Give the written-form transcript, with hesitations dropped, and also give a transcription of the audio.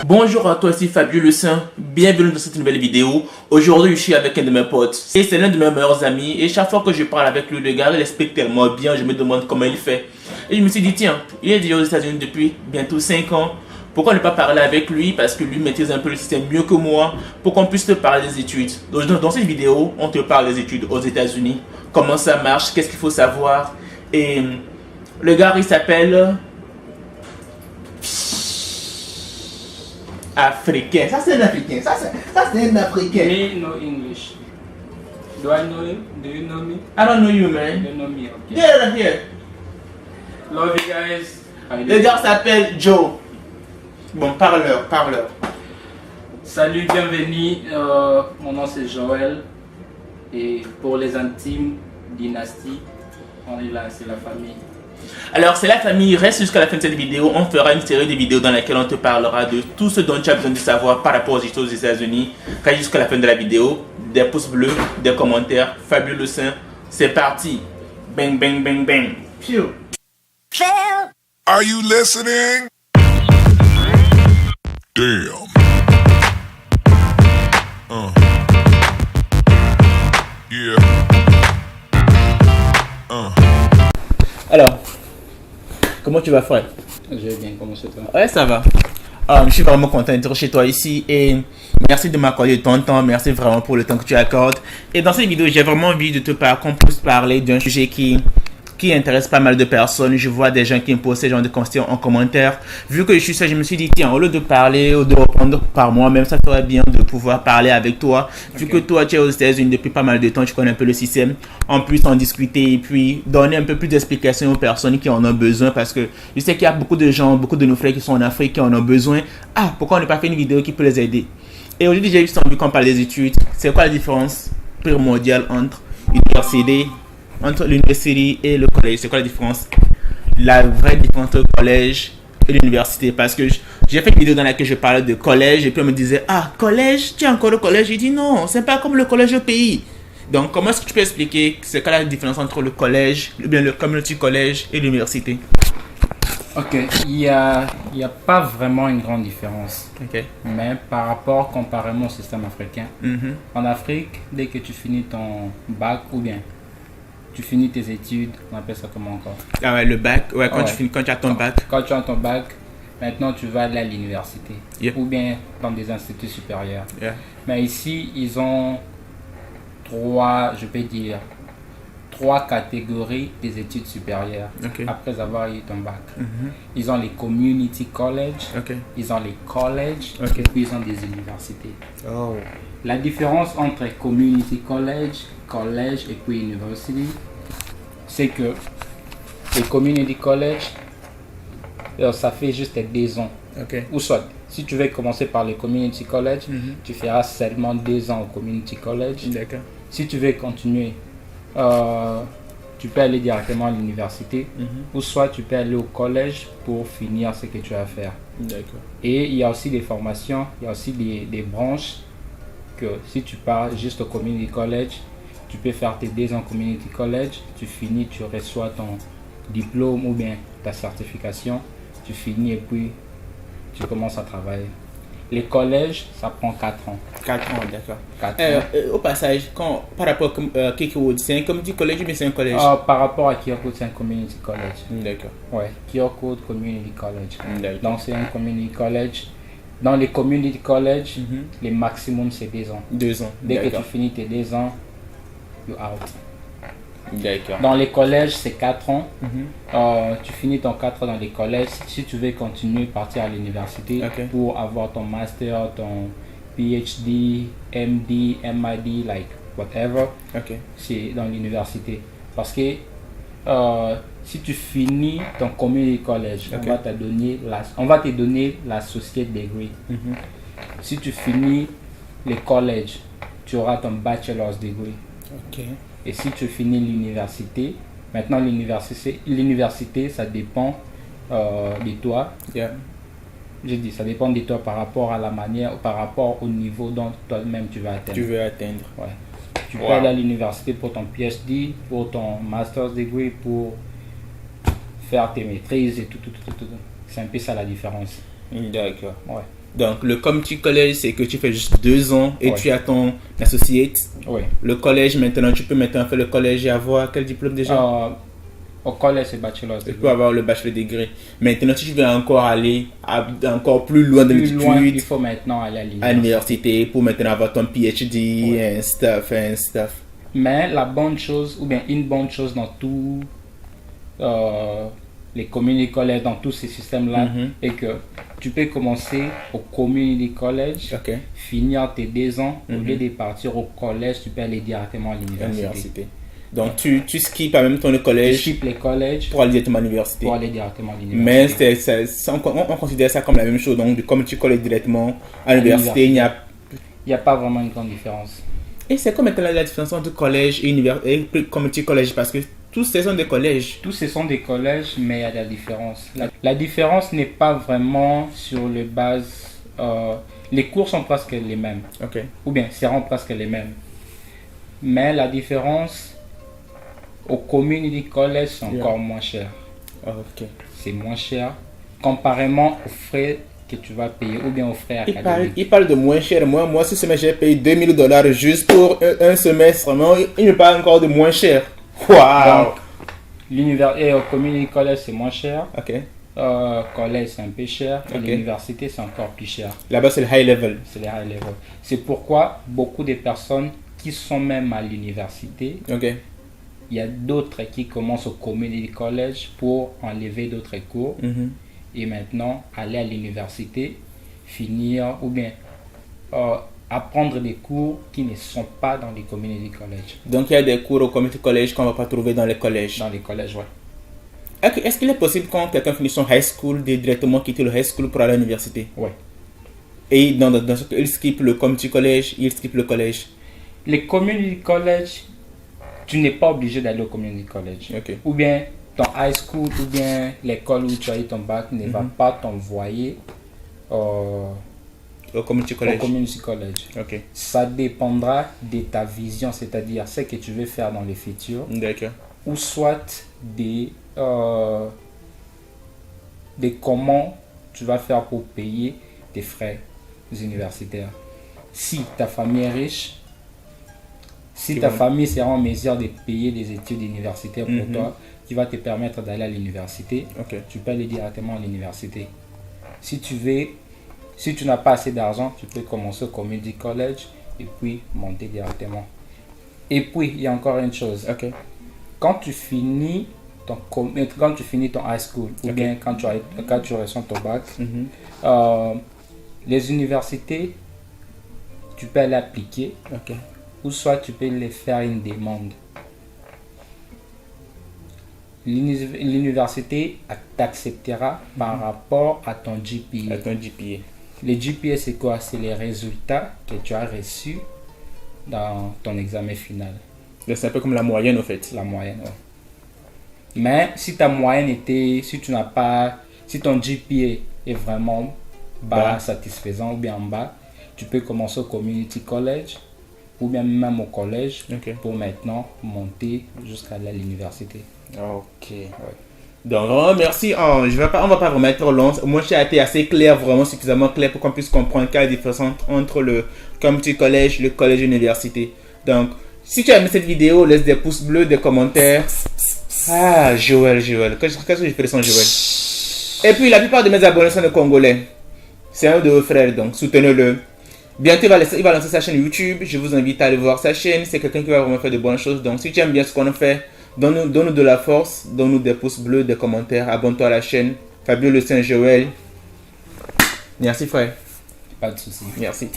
Bonjour à toi, c'est Fabio Le Saint, bienvenue dans cette nouvelle vidéo. Aujourd'hui je suis avec un de mes potes et c'est l'un de mes meilleurs amis et chaque fois que je parle avec lui, le gars il explique tellement bien, je me demande comment il fait. Et je me suis dit tiens, il est déjà aux États-Unis depuis bientôt 5 ans, pourquoi ne pas parler avec lui parce que lui maîtrise un peu le système mieux que moi pour qu'on puisse te parler des études. Donc dans cette vidéo, on te parle des études aux États-Unis, comment ça marche, qu'est-ce qu'il faut savoir et le gars il s'appelle... Africain, ça c'est un Africain, ça c'est un Africain. Me no English. Do I know you? Do you know me? I don't know you, man. You know me, okay. Get out of here. Love you guys. Le gars s'appelle Joe. Bon, parle-leur. Salut, bienvenue. Mon nom c'est Joël. Et pour les intimes, dynastie, on est là, c'est la famille. Alors, c'est la famille, reste jusqu'à la fin de cette vidéo. On fera une série de vidéos dans laquelle on te parlera de tout ce dont tu as besoin de savoir par rapport aux études aux États-Unis. Reste jusqu'à la fin de la vidéo. Des pouces bleus, des commentaires. Fabio Le Saint, c'est parti. Bang, bang, bang, bang. Phew. Are you listening? Damn. Yeah. Alors, comment tu vas, frère? Je vais bien, comment c'est toi? Ouais, ça va. Je suis vraiment content d'être chez toi ici et merci de m'accorder ton temps, merci vraiment pour le temps que tu accordes. Et dans cette vidéo, j'ai vraiment envie de te parler, qu'on puisse parler d'un sujet qui intéresse pas mal de personnes. Je vois des gens qui me posent ce genre de questions en commentaire. Vu que je suis ça, je me suis dit, tiens, au lieu de parler ou de répondre par moi-même, ça serait bien de pouvoir parler avec toi. Vu que toi, tu es aux États-Unis depuis pas mal de temps, tu connais un peu le système. On puisse en discuter et puis donner un peu plus d'explications aux personnes qui en ont besoin. Parce que je sais qu'il y a beaucoup de gens, beaucoup de nos frères qui sont en Afrique qui en ont besoin. Ah, pourquoi on n'a pas fait une vidéo qui peut les aider? Et aujourd'hui, j'ai juste envie qu'on parle des études. C'est quoi la différence primordiale entre l'université et le collège? C'est quoi la différence? La vraie différence entre le collège et l'université. Parce que j'ai fait une vidéo dans laquelle je parlais de collège et puis on me disait, ah, collège, tu es encore au collège? J'ai dit non, c'est pas comme le collège au pays. Donc comment est-ce que tu peux expliquer c'est quoi la différence entre le collège, ou bien le community college et l'université? Ok, il y a pas vraiment une grande différence. Ok. Mais par rapport comparément au système africain, en Afrique, dès que tu finis ton bac ou bien tu finis tes études, on appelle ça comment encore? Ah ouais, le bac, ouais, quand tu as ton bac. Quand tu as ton bac, maintenant tu vas aller à l'université. Yeah. Ou bien dans des instituts supérieurs. Yeah. Mais ici, ils ont trois catégories des études supérieures. Okay. Après avoir eu ton bac. Ils ont les community college, ils ont les colleges, et puis ils ont des universités. Oh. La différence entre community college et puis university, c'est que les community college, ça fait juste 2 ans. Ou soit, si tu veux commencer par les community college, tu feras seulement 2 ans au community college. D'accord. Si tu veux continuer, tu peux aller directement à l'université, ou soit tu peux aller au collège pour finir ce que tu as à faire. D'accord. Et il y a aussi des formations, il y a aussi des branches que si tu pars juste au community college, tu peux faire tes 2 ans community college, tu finis, tu reçois ton diplôme ou bien ta certification, tu finis et puis tu commences à travailler. Les collèges, ça prend 4 ans. 4 ans, d'accord. 4 ans. Au passage, par rapport à Kirkwood, c'est un community college ou c'est un collège? Par rapport à Kirkwood, c'est un community college. D'accord. Ouais, Kirkwood Community College. D'accord. Donc c'est un community college. Dans les community college, les maximum c'est 2 ans. 2 ans. Dès que tu finis tes 2 ans, you're out. D'accord. Dans les collèges, c'est 4 ans. Tu finis ton 4 ans dans les collèges. Si tu veux continuer, partir à l'université pour avoir ton master, ton PhD, MD, MID, like whatever, c'est dans l'université. Parce que si tu finis ton community college, on va te donner l'associate degree. Si tu finis les collèges, tu auras ton bachelor's degree. Et si tu finis l'université, maintenant l'université ça dépend de toi. J'ai dit ça dépend de toi par rapport à la manière, par rapport au niveau dont toi-même tu vas atteindre. Tu veux atteindre. Ouais. Tu peux aller à l'université pour ton PhD, pour ton master's degree, pour faire tes maîtrises et tout. C'est un peu ça la différence. D'accord. Ouais. Donc, le community college, c'est que tu fais juste 2 ans et Ouais. tu as ton associate. Oui. Le collège, maintenant, tu peux maintenant faire le collège et avoir quel diplôme déjà? Au collège, c'est bachelor. Tu peux avoir le bachelor degré. Maintenant, si tu veux encore aller encore plus loin dans Plus loin, il l'étude, faut maintenant aller à à l'université. l'université, pour maintenant avoir ton PhD Ouais. and stuff. Mais la bonne chose, ou bien une bonne chose dans tous les community college, dans tous ces systèmes-là, est que tu peux commencer au community college, Ok. finir tes 2 ans, au lieu de partir au collège, tu peux aller directement à l'université. L'université. Donc, tu skips en même temps le Tu collège skippes les collèges pour aller directement à l'université. pour aller directement à Mais l'université. on considère ça comme la même chose. Donc, comme tu colles directement à l'université, il y a... Il n'y a pas vraiment une grande différence. Et c'est quoi maintenant la différence entre collège et community college? Parce que tous ces sont des collèges. Tous ces sont des collèges, mais il y a de la différence. La différence n'est pas vraiment sur les bases. Les cours sont presque les mêmes. Ok. Ou bien seront presque les mêmes. Mais la différence au community college, c'est encore moins cher. Ok. C'est moins cher comparément aux frais que tu vas payer ou bien aux frais académiques. Il parle de moins cher. Moi, ce semestre, j'ai payé $2000 juste pour un semestre. Mais il me parle encore de moins cher. Waouh! L'université au community college, c'est moins cher. Ok. Collège, c'est un peu cher. Ok. L'université, c'est encore plus cher. Là-bas, c'est le high level. C'est les high level. C'est pourquoi beaucoup de personnes qui sont même à l'université, Ok. il y a d'autres qui commencent au community college pour enlever d'autres cours et maintenant aller à l'université, finir ou bien apprendre des cours qui ne sont pas dans les community college. Donc, il y a des cours au community college qu'on ne va pas trouver dans les collèges. Dans les collèges, ouais. Est-ce qu'il est possible quand quelqu'un finit son high school de directement quitter le high school pour aller à l'université? Ouais. Et dans ce cas, il skip le community college, il skip le collège. Les community college, tu n'es pas obligé d'aller au community college. Ok. Ou bien ton high school ou bien l'école où tu as eu ton bac ne va pas t'envoyer Au community au college. community college. Ok. Ça dépendra de ta vision, c'est-à-dire ce que tu veux faire dans le futur, D'accord. ou soit de comment tu vas faire pour payer tes frais universitaires. Si ta famille est riche, si ta famille sera en mesure de payer des études universitaires pour toi, qui va te permettre d'aller à l'université, Ok. tu peux aller directement à l'université. Si tu n'as pas assez d'argent, tu peux commencer au community college et puis monter directement. Et puis, il y a encore une chose. Ok. Quand tu finis ton high school ou bien quand tu reçois ton bac, les universités, tu peux aller appliquer Ok. ou soit tu peux les faire une demande. L'université t'acceptera par rapport à ton GPA. À ton GPA. Le GPA, c'est quoi? C'est les résultats que tu as reçus dans ton examen final. C'est un peu comme la moyenne, au fait. La moyenne, ouais. Mais si ta moyenne était, si ton GPA est vraiment bas, satisfaisant ou bien en bas, tu peux commencer au community college ou bien même au collège pour maintenant monter jusqu'à l'université. Ok. Ouais. Donc, vraiment, merci. On va pas vraiment être long. Moi, j'ai été assez clair, vraiment suffisamment clair pour qu'on puisse comprendre quelle est la différence entre le community college, le collège et l'université. Donc, si tu as aimé cette vidéo, laisse des pouces bleus, des commentaires. Ah, Joël. Qu'est-ce que je fais de son Joël? Et puis, la plupart de mes abonnés sont des Congolais. C'est un de vos frères, donc soutenez-le. Bientôt, il va lancer sa chaîne YouTube. Je vous invite à aller voir sa chaîne. C'est quelqu'un qui va vraiment faire de bonnes choses. Donc, si tu aimes bien ce qu'on a fait, donne-nous de la force. Donne-nous des pouces bleus, des commentaires. Abonne-toi à la chaîne. Fabio Le Saint-Joël. Merci, frère. Pas de soucis. Merci.